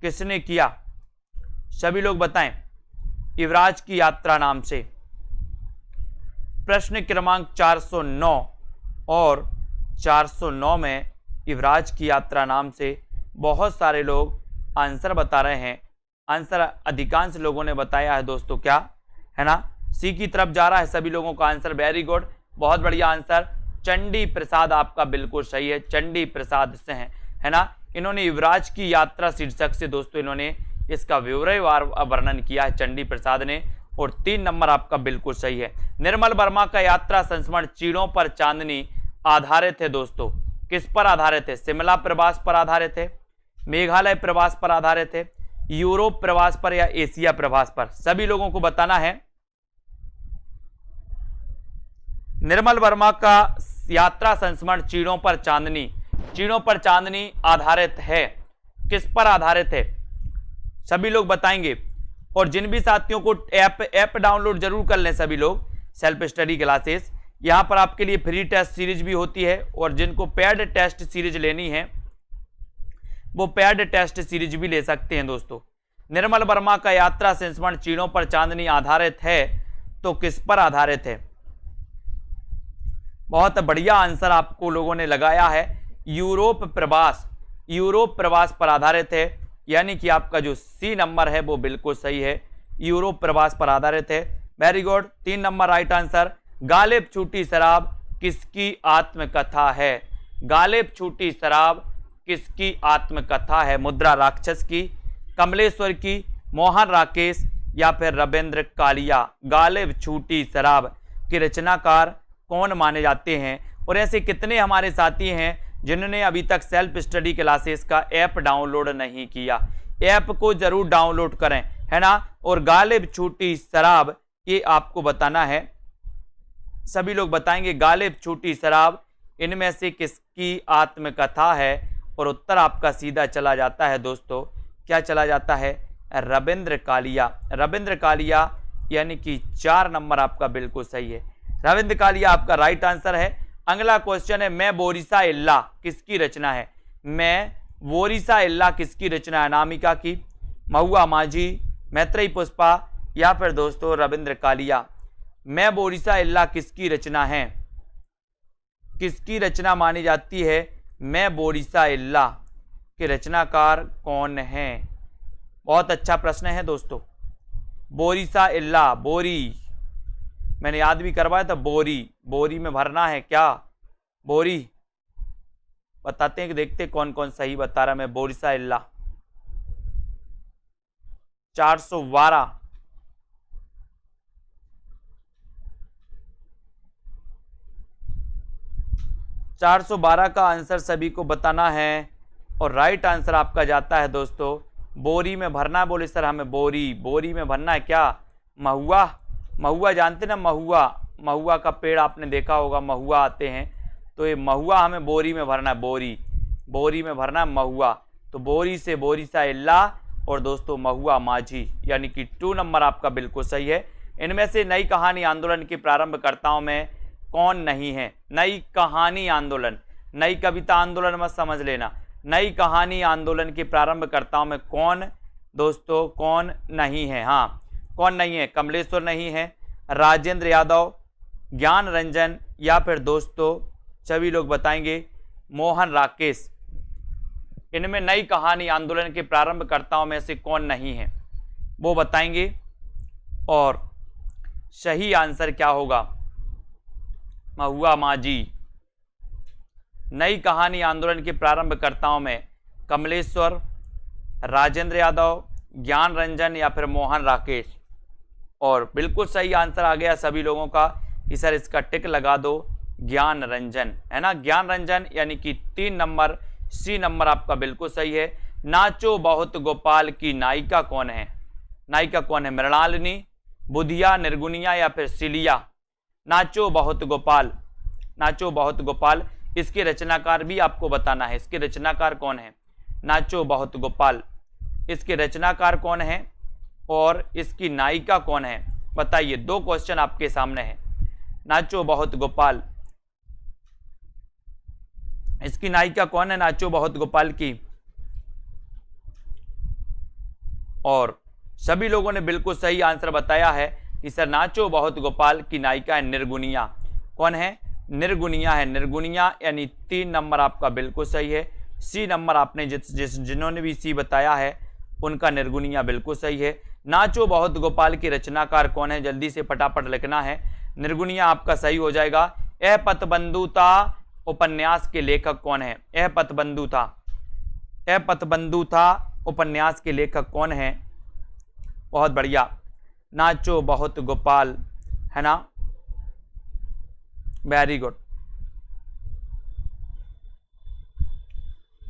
किसने किया? सभी लोग बताएं। युवराज की यात्रा नाम से। प्रश्न क्रमांक 409 और 409 में युवराज की यात्रा नाम से बहुत सारे लोग आंसर बता रहे हैं। आंसर अधिकांश लोगों ने बताया है दोस्तों, क्या है ना, सी की तरफ जा रहा है सभी लोगों का आंसर। वेरी गुड, बहुत बढ़िया आंसर। चंडी प्रसाद आपका बिल्कुल सही है, चंडी प्रसाद से है ना। इन्होंने युवराज की यात्रा शीर्षक से दोस्तों इन्होंने इसका विवरणवार वर्णन किया है, चंडी प्रसाद ने। और 3 नंबर आपका बिल्कुल सही है। निर्मल वर्मा का यात्रा संस्मरण चीड़ों पर चांदनी आधारित है दोस्तों। किस पर आधारित है? शिमला प्रवास पर आधारित है, मेघालय प्रवास पर आधारित है, यूरोप प्रवास पर या एशिया प्रवास पर? सभी लोगों को बताना है। निर्मल वर्मा का यात्रा संस्मरण चीड़ों पर चांदनी आधारित है। किस पर आधारित है? सभी लोग बताएंगे। और जिन भी साथियों को ऐप डाउनलोड जरूर कर लें सभी लोग, सेल्फ स्टडी क्लासेस, यहां पर आपके लिए फ्री टेस्ट सीरीज भी होती है। और जिनको पेड टेस्ट सीरीज लेनी है वो पेड टेस्ट सीरीज भी ले सकते हैं दोस्तों। निर्मल वर्मा का यात्रा संस्मरण चीड़ों पर चांदनी आधारित है, तो किस पर आधारित है? बहुत बढ़िया आंसर आपको लोगों ने लगाया है, यूरोप प्रवास पर आधारित है। यानी कि आपका जो सी नंबर है वो बिल्कुल सही है, यूरोप प्रवास पर आधारित है। Very good, 3 number right answer. Ghalib छूटी शराब किसकी आत्मकथा है? गालिब छूटी शराब किसकी आत्मकथा है? मुद्रा राक्षस की, कमलेश्वर की, मोहन राकेश या फिर रविंद्र कालिया? गालिब छूटी शराब के रचनाकार कौन माने जाते हैं? और ऐसे कितने हमारे साथी हैं जिन्होंने अभी तक सेल्फ स्टडी क्लासेस का ऐप डाउनलोड नहीं किया? ऐप को जरूर डाउनलोड करें, है ना। और गालिब छूटी शराब ये आपको बताना है। सभी लोग बताएंगे गालिब छूटी शराब इनमें से किसकी आत्मकथा है? और उत्तर आपका सीधा चला जाता है दोस्तों, क्या चला जाता है? रविंद्र कालिया, यानी कि 4 नंबर आपका बिल्कुल सही है। रविंद्र कालिया आपका राइट आंसर है। अगला क्वेश्चन है, मैं बोरिसा इल्ला किसकी रचना है? मैं बोरिसा इल्ला किसकी रचना है? अनामिका की, महुआ माझी, मैत्रेयी पुष्पा या फिर दोस्तों रविंद्र कालिया? मैं बोरिसा इल्ला किसकी रचना है? किसकी रचना मानी जाती है? मैं बोरिसा इल्ला के रचनाकार कौन है? बहुत अच्छा प्रश्न है दोस्तों। बोरिसा इल्ला, बोरी मैंने याद भी करवाया था, बोरी में भरना है क्या? बोरी बताते हैं कि देखते कौन कौन सही बता रहा। मैं बोरिसा इल्ला 412, 412 का आंसर सभी को बताना है। और राइट आंसर आपका जाता है दोस्तों, बोरी में भरना। बोले सर हमें बोरी में भरना है क्या? महुआ जानते ना, महुआ का पेड़ आपने देखा होगा, महुआ आते हैं, तो ये महुआ हमें बोरी में भरना है। बोरी में भरना है महुआ। तो बोरी से बोरिसा इल्ला और दोस्तों महुआ माझी, यानी कि 2 नंबर आपका बिल्कुल सही है। इनमें से नई कहानी आंदोलन के प्रारंभकर्ताओं में कौन नहीं है? नई कहानी आंदोलन, नई कविता आंदोलन मत समझ लेना। नई कहानी आंदोलन के प्रारंभकर्ताओं में कौन दोस्तों कौन नहीं है? हाँ, कौन नहीं है? कमलेश्वर नहीं है, राजेंद्र यादव, ज्ञान रंजन या फिर दोस्तों सभी लोग बताएंगे मोहन राकेश। इनमें नई कहानी आंदोलन के प्रारंभकर्ताओं में से कौन नहीं है वो बताएंगे। और सही आंसर क्या होगा? महुआ माझी। नई कहानी आंदोलन के प्रारंभकर्ताओं में कमलेश्वर, राजेंद्र यादव, ज्ञान रंजन या फिर मोहन राकेश। और बिल्कुल सही आंसर आ गया सभी लोगों का कि सर इसका टिक लगा दो, ज्ञान रंजन, है ना, ज्ञान रंजन, यानी कि 3 नंबर सी नंबर आपका बिल्कुल सही है। नाचो बहुत गोपाल की नायिका कौन है? नायिका कौन है? मृणालिनी, बुधिया, निर्गुनिया या फिर सिलिया? नाचो बहुत गोपाल, नाचो बहुत गोपाल, इसके रचनाकार भी आपको बताना है। इसके रचनाकार कौन है? नाचो बहुत गोपाल, इसके रचनाकार कौन है और इसकी नायिका कौन है? बताइए, 2 क्वेश्चन आपके सामने हैं। नाचो बहुत गोपाल, इसकी नायिका कौन है नाचो बहुत गोपाल की? और सभी लोगों ने बिल्कुल सही आंसर बताया है कि सर नाचो बहुत गोपाल की नायिका है निर्गुनिया। कौन है? निर्गुनिया है, निर्गुनिया, यानी 3 नंबर आपका बिल्कुल सही है। सी नंबर आपने जिन्होंने भी सी बताया है उनका निर्गुनिया बिल्कुल सही है। नाचो बहुत गोपाल के रचनाकार कौन है? जल्दी से फटाफट लिखना है। निर्गुनिया आपका सही हो जाएगा। यह पथबंधुता उपन्यास के लेखक कौन है? यह पथबंधुता, यह पथबंधुता उपन्यास के लेखक कौन है? बहुत बढ़िया, नाचो बहुत गोपाल, है ना, वेरी गुड।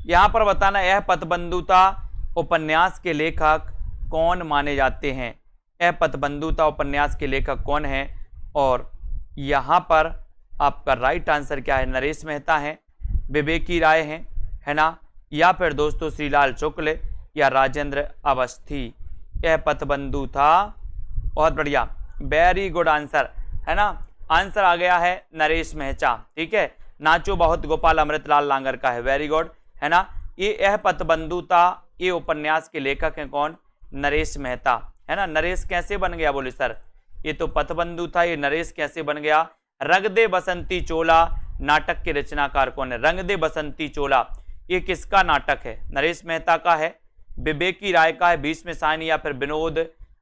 यहां पर बताना, यह पथबंधुता उपन्यास के लेखक कौन माने जाते हैं? यह पथबंधुता उपन्यास के लेखक कौन है? और यहां पर आपका राइट आंसर क्या है? नरेश मेहता है, विवेकी राय है ना, या फिर दोस्तों श्रीलाल शुक्ल या राजेंद्र अवस्थी? यह पथबंधुता, बहुत बढ़िया, वेरी गुड आंसर, है ना। आंसर आ गया है नरेश मेहता, ठीक है। नाचो बहुत गोपाल अमृतलाल लांगर का है, वेरी गुड, है ना। ये यह पथबंधुता, ये उपन्यास के लेखक हैं कौन? नरेश मेहता, है ना। नरेश कैसे बन गया? बोले सर ये तो पथबंधुता, ये नरेश कैसे बन गया? रंग दे बसंती चोला नाटक के रचनाकार कौन है? रंग दे बसंती चोला ये किसका नाटक है? नरेश मेहता का है, विवेकी राय का है, भीष्म साहनी या फिर विनोद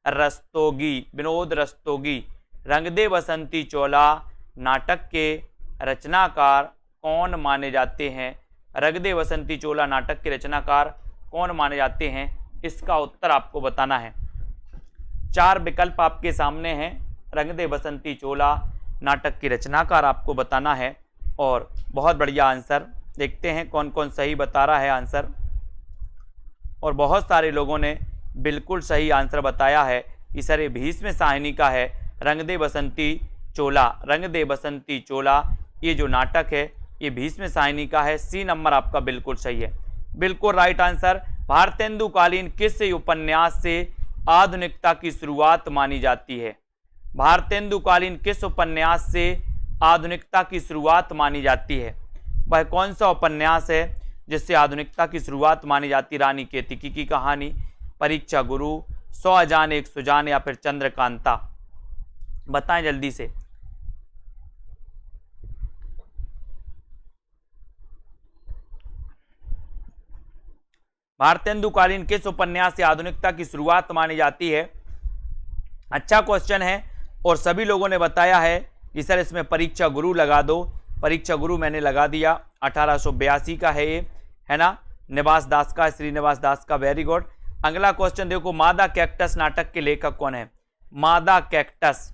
रस्तोगी? विनोद रस्तोगी। रंग दे बसंती चोला नाटक के रचनाकार कौन माने जाते हैं? रंग दे बसंती चोला नाटक के रचनाकार कौन माने जाते हैं? इसका उत्तर आपको बताना है। 4 विकल्प आपके सामने हैं। रंग दे बसंती चोला नाटक के रचनाकार आपको बताना है। और बहुत बढ़िया आंसर, देखते हैं कौन कौन सही बता रहा है आंसर। और बहुत सारे लोगों ने बिल्कुल सही आंसर बताया है कि सर ये भीष्म साहनी का है, रंग दे बसंती चोला। रंग दे बसंती चोला ये जो नाटक है ये भीष्म साहनी का है। सी नंबर आपका बिल्कुल सही है, बिल्कुल राइट आंसर। भारतेंदुकालीन किस उपन्यास से आधुनिकता की शुरुआत मानी जाती है? भारतेंदुकालीन किस उपन्यास से आधुनिकता की शुरुआत मानी जाती है? वह कौन सा उपन्यास है जिससे आधुनिकता की शुरुआत मानी जाती? रानी केतकी की कहानी, परीक्षा गुरु, 100 अजान एक सुजान या फिर चंद्रकांता? बताएं जल्दी से। भारतेंदुकालीन किस उपन्यास से आधुनिकता की शुरुआत मानी जाती है? अच्छा क्वेश्चन है और सभी लोगों ने बताया है कि सर इसमें परीक्षा गुरु लगा दो। परीक्षा गुरु मैंने लगा दिया, 1882 का है ये, है ना। निवास दास का, श्रीनिवास दास का, वेरी गुड। अगला क्वेश्चन देखो, मादा कैक्टस नाटक के लेखक कौन है? मादा कैक्टस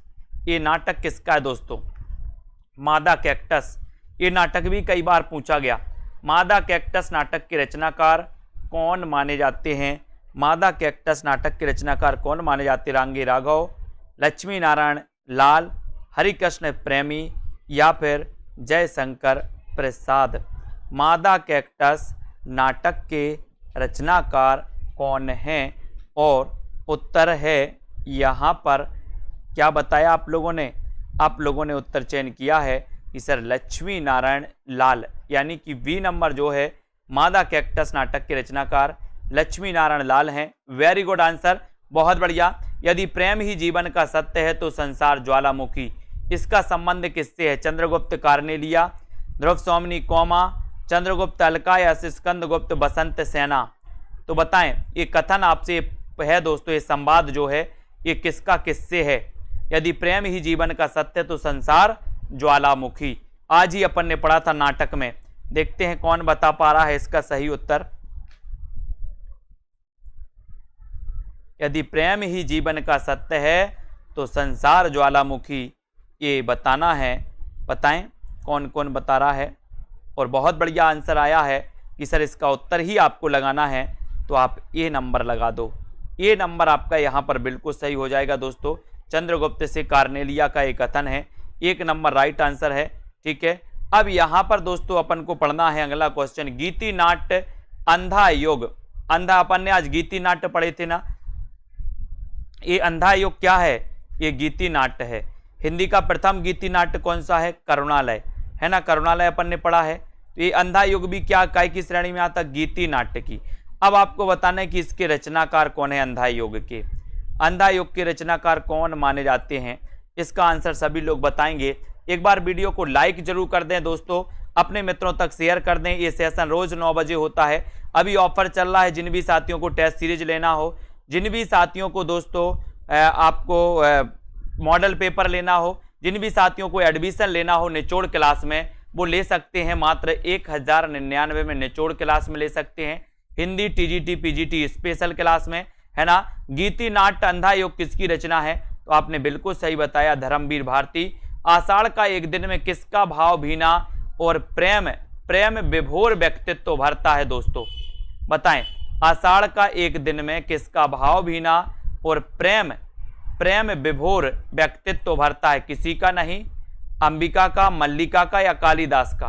ये नाटक किसका है दोस्तों? मादा कैक्टस ये नाटक भी कई बार पूछा गया। मादा कैक्टस नाटक के रचनाकार कौन माने जाते हैं? मादा कैक्टस नाटक के रचनाकार कौन माने जाते हैं? रांगे राघव, लक्ष्मी नारायण लाल, हरिकृष्ण प्रेमी या फिर जयशंकर प्रसाद? मादा कैक्टस नाटक के रचनाकार कौन हैं? और उत्तर है यहाँ पर क्या बताया आप लोगों ने? आप लोगों ने उत्तर चयन किया है कि सर लक्ष्मी नारायण लाल, यानी कि बी नंबर जो है मादा कैक्टस नाटक के रचनाकार लक्ष्मी नारायण लाल हैं। वेरी गुड आंसर, बहुत बढ़िया। यदि प्रेम ही जीवन का सत्य है तो संसार ज्वालामुखी, इसका संबंध किससे है? चंद्रगुप्त कार्नेलिया, ध्रुव सोमनी कोमा, चंद्रगुप्त अलका या स्कंदगुप्त बसंत सेना? तो बताएं, ये कथन आपसे है दोस्तों, ये संवाद जो है ये किसका किससे है? यदि प्रेम ही जीवन का सत्य तो संसार ज्वालामुखी। आज ही अपन ने पढ़ा था नाटक में। देखते हैं कौन बता पा रहा है इसका सही उत्तर। यदि प्रेम ही जीवन का सत्य है तो संसार ज्वालामुखी, ये बताना है। बताएं कौन कौन बता रहा है। और बहुत बढ़िया आंसर आया है कि सर इसका उत्तर ही आपको लगाना है, तो आप ये नंबर लगा दो। ये नंबर आपका यहाँ पर बिल्कुल सही हो जाएगा दोस्तों। चंद्रगुप्त से कार्नेलिया का एक कथन है, 1 नंबर राइट आंसर है। ठीक है, अब यहाँ पर दोस्तों अपन को पढ़ना है अगला क्वेश्चन, गीति नाट्य अंधा योग। अंधा अपन ने आज गीति नाट्य पढ़े थे ना। ये अंधा योग क्या है? ये गीति नाट्य है। हिंदी का प्रथम गीति नाट्य कौन सा है? करुणालय, है ना, करुणालय अपन ने पढ़ा है। तो ये अंधा युग भी क्या काय की श्रेणी में आता? गीति नाट्य की। अब आपको बताना है कि इसके रचनाकार कौन है अंधा योग के। अंधा योग के रचनाकार कौन माने जाते हैं, इसका आंसर सभी लोग बताएंगे। एक बार वीडियो को लाइक जरूर कर दें दोस्तों, अपने मित्रों तक शेयर कर दें। ये सेशन रोज 9 बजे होता है। अभी ऑफर चल रहा है, जिन भी साथियों को टेस्ट सीरीज लेना हो, जिन भी साथियों को दोस्तों आपको मॉडल पेपर लेना हो, जिन भी साथियों को एडमिशन लेना हो निचोड़ क्लास में, वो ले सकते हैं। मात्र 1099 में निचोड़ क्लास में ले सकते हैं। Hindi TGT PGT special class में, है ना। गीति नाट्य अंधा योग किसकी रचना है? तो आपने बिल्कुल सही बताया, धर्मवीर भारती। आषाढ़ का एक दिन में किसका भाव भीना और प्रेम विभोर व्यक्तित्व भरता है दोस्तों? बताएं, आषाढ़ का एक दिन में किसका भाव भीना और प्रेम विभोर व्यक्तित्व भरता है? किसी का नहीं, अंबिका का, मल्लिका का या कालिदास का?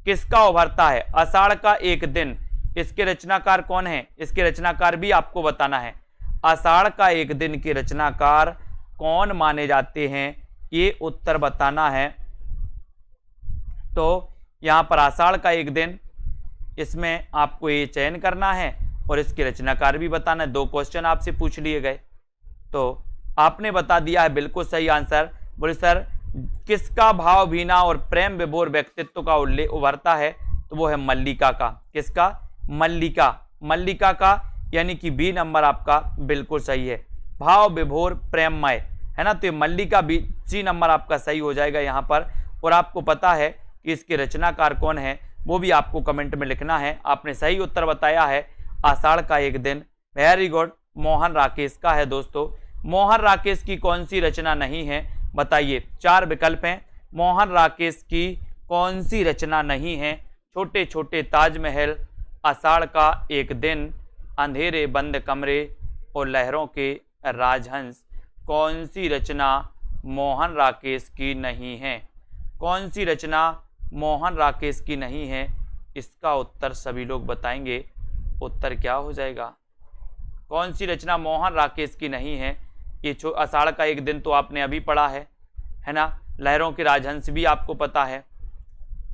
किसका उभरता है? आषाढ़ का एक दिन, इसके रचनाकार कौन है? इसके रचनाकार भी आपको बताना है। आषाढ़ का एक दिन के रचनाकार कौन माने जाते हैं, ये उत्तर बताना है। तो यहां पर आषाढ़ का एक दिन, इसमें आपको ये चयन करना है और इसके रचनाकार भी बताना है। 2 क्वेश्चन आपसे पूछ लिए गए, तो आपने बता दिया है बिल्कुल सही आंसर। बोले सर किसका भाव भीना और प्रेम विभोर व्यक्तित्व का उभरता है? तो वो है मल्लिका का। किसका? मल्लिका का, यानी कि बी नंबर आपका बिल्कुल सही है। भाव विभोर प्रेममय, है ना। तो मल्लिका बी, सी नंबर आपका सही हो जाएगा यहाँ पर। और आपको पता है कि इसके रचनाकार कौन है, वो भी आपको कमेंट में लिखना है। आपने सही उत्तर बताया है, आषाढ़ का एक दिन। वेरी गुड, मोहन राकेश का है दोस्तों। मोहन राकेश की कौन सी रचना नहीं है, बताइए। 4 विकल्प हैं। मोहन राकेश की कौन सी रचना नहीं है? छोटे छोटे ताजमहल, आषाढ़ का एक दिन, अंधेरे बंद कमरे और लहरों के राजहंस। कौन सी रचना मोहन राकेश की नहीं है? कौन सी रचना मोहन राकेश की नहीं है? इसका उत्तर सभी लोग बताएंगे। उत्तर क्या हो जाएगा? कौन सी रचना मोहन राकेश की नहीं है? ये आषाढ़ का एक दिन तो आपने अभी पढ़ा है ना। लहरों के राजहंस भी आपको पता है।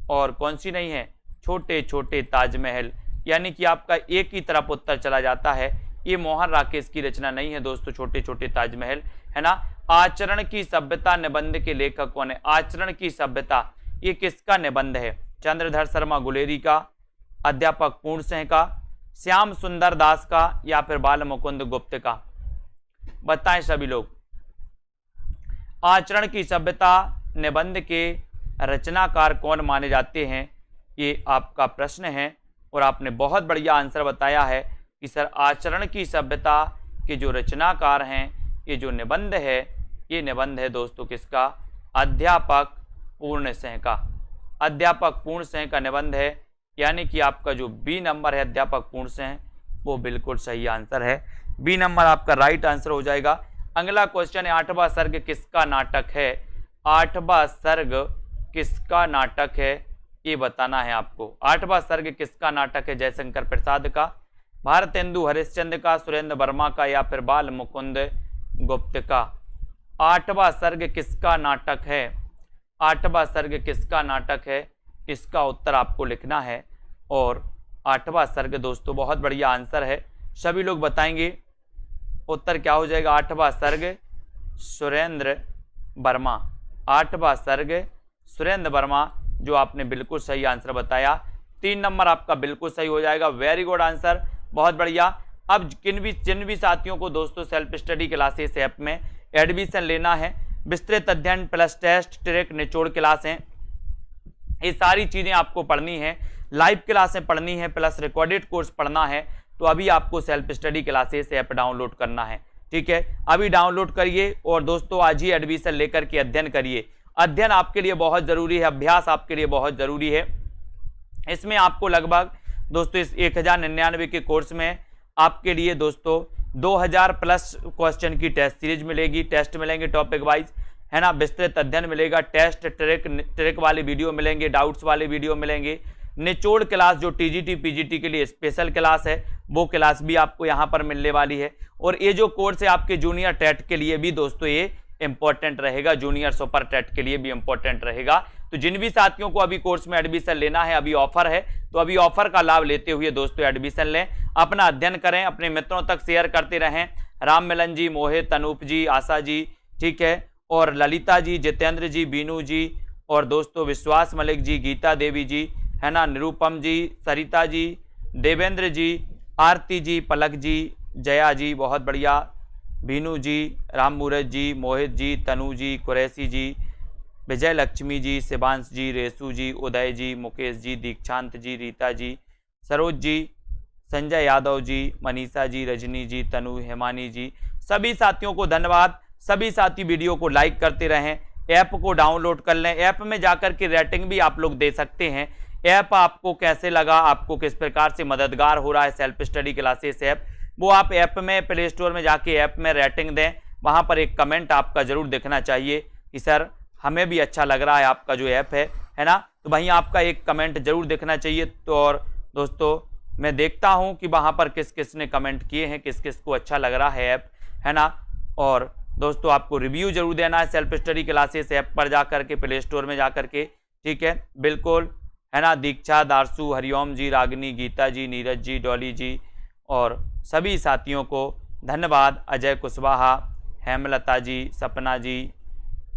और कौन सी नहीं है? छोटे छोटे ताजमहल, यानी कि आपका एक ही तरफ उत्तर चला जाता है। ये मोहन राकेश की रचना नहीं है दोस्तों, छोटे छोटे ताजमहल, है ना। आचरण की सभ्यता निबंध के लेखक कौन है? आचरण की सभ्यता, ये किसका निबंध है? चंद्रधर शर्मा गुलेरी का, अध्यापक पूर्ण सिंह का, श्याम सुंदर दास का या फिर बाल मुकुंद गुप्त का? बताएं सभी लोग। आचरण की सभ्यता निबंध के रचनाकार कौन माने जाते हैं, ये आपका प्रश्न है। और आपने बहुत बढ़िया आंसर बताया है कि सर आचरण की सभ्यता के जो रचनाकार हैं, ये जो निबंध है, ये निबंध है दोस्तों किसका? अध्यापक पूर्ण सिंह का। अध्यापक पूर्ण सिंह का निबंध है, यानी कि आपका जो बी नंबर है अध्यापक पूर्ण सिंह, वो बिल्कुल सही आंसर है। बी नंबर आपका राइट आंसर हो जाएगा। अगला क्वेश्चन है, 8वां सर्ग किसका नाटक है? 8वां सर्ग किसका नाटक है, ये बताना है आपको। 8वां सर्ग किसका नाटक है? जयशंकर प्रसाद का, भारतेंदु हरिश्चंद्र का, सुरेंद्र वर्मा का या फिर बाल मुकुंद गुप्त का? 8वां सर्ग किसका नाटक है? 8वां सर्ग किसका नाटक है? इसका उत्तर आपको लिखना है। और 8वां सर्ग दोस्तों बहुत बढ़िया आंसर है, सभी लोग बताएंगे। उत्तर क्या हो जाएगा? 8वां सर्ग सुरेंद्र वर्मा। 8वां सर्ग सुरेंद्र वर्मा, जो आपने बिल्कुल सही आंसर बताया। 3 नंबर आपका बिल्कुल सही हो जाएगा। वेरी गुड आंसर, बहुत बढ़िया। अब जिन भी साथियों को दोस्तों सेल्फ स्टडी क्लासेस ऐप में एडमिशन लेना है, विस्तृत अध्ययन प्लस टेस्ट ट्रैक निचोड़ क्लास हैं, ये सारी चीजें आपको पढ़नी है, लाइव क्लासें पढ़नी है प्लस रिकॉर्डेड कोर्स पढ़ना है, तो अभी आपको self study classes app download करना है। ठीक है, अभी डाउनलोड करिए और दोस्तों आज ही एडमिशन लेकर के अध्ययन करिए। अध्ययन आपके लिए बहुत जरूरी है, अभ्यास आपके लिए बहुत जरूरी है। इसमें आपको लगभग दोस्तों इस 1099 के कोर्स में आपके लिए दोस्तों 2000 प्लस क्वेश्चन की टेस्ट सीरीज मिलेगी, टेस्ट मिलेंगे टॉपिक वाइज, है ना, विस्तृत अध्ययन मिलेगा, टेस्ट ट्रैक वाले वीडियो मिलेंगे, डाउट्स वाले वीडियो मिलेंगे, निचोड़ क्लास जो टीजीटी पीजीटी के लिए स्पेशल क्लास है वो क्लास भी आपको यहाँ पर मिलने वाली है। और ये जो कोर्स है आपके जूनियर टेट के लिए भी दोस्तों ये इंपॉर्टेंट रहेगा, जूनियर सुपर टेट के लिए भी इंपॉर्टेंट रहेगा। तो जिन भी साथियों को अभी कोर्स में एडमिशन लेना है, अभी ऑफर है, तो अभी ऑफर का लाभ लेते हुए दोस्तों एडमिशन लें, अपना अध्ययन करें, अपने मित्रों तक शेयर करते रहें। राम मिलन जी, मोहित, अनूप जी, आशा जी, ठीक है, और ललिता जी, जितेंद्र जी, बीनू जी, और दोस्तों विश्वास मलिक जी, गीता देवी जी, है ना, निरूपम जी, सरिता जी, देवेंद्र जी, आरती जी, पलक जी, जया जी, बहुत बढ़िया, बीनू जी, राम मूरत जी, मोहित जी, तनु जी, कुरैसी जी, विजय लक्ष्मी जी, शिवांश जी, रेसू जी, उदय जी, मुकेश जी, दीक्षांत जी, रीता जी, सरोज जी, संजय यादव जी, मनीषा जी, रजनी जी, तनु, हेमानी जी, सभी साथियों को धन्यवाद। सभी साथी वीडियो को लाइक करते रहें, ऐप को डाउनलोड कर लें, ऐप में जाकर के रेटिंग भी आप लोग दे सकते हैं। ऐप आपको कैसे लगा, आपको किस प्रकार से मददगार हो रहा है सेल्फ स्टडी क्लासेस ऐप, वो आप ऐप में प्ले स्टोर में जाके ऐप में रेटिंग दें, वहां पर एक कमेंट आपका जरूर दिखना चाहिए कि सर हमें भी अच्छा लग रहा है आपका जो ऐप है ना, तो वहीं आपका एक कमेंट जरूर दिखना चाहिए। तो और दोस्तों मैं देखता हूं कि वहां पर किस किस ने कमेंट किए हैं, किस किस को अच्छा लग रहा है ऐप, है ना। और दोस्तों आपको रिव्यू जरूर देना है सेल्फ स्टडी क्लासेस ऐप पर जाकर के, प्ले स्टोर में जाकर के, ठीक है, बिल्कुल, है ना। दीक्षा, दारसू, हरिओम जी, रागिनी, गीता जी, नीरज जी, डॉली जी और सभी साथियों को धन्यवाद। अजय कुशवाहा, हेमलता जी, सपना जी,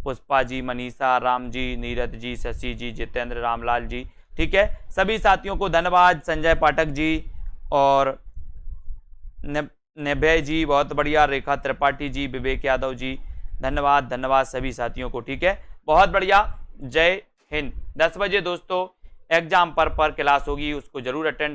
पुष्पा जी, मनीषा, राम जी, नीरज जी, शशि जी, जितेंद्र, रामलाल जी, ठीक है, सभी साथियों को धन्यवाद। संजय पाठक जी और नेभ्य जी, बहुत बढ़िया, रेखा त्रिपाठी जी, विवेक यादव जी, धन्यवाद धन्यवाद सभी साथियों को, ठीक है, बहुत बढ़िया। जय हिंद। 10 बजे दोस्तों एग्जाम पर क्लास होगी, उसको जरूर अटेंड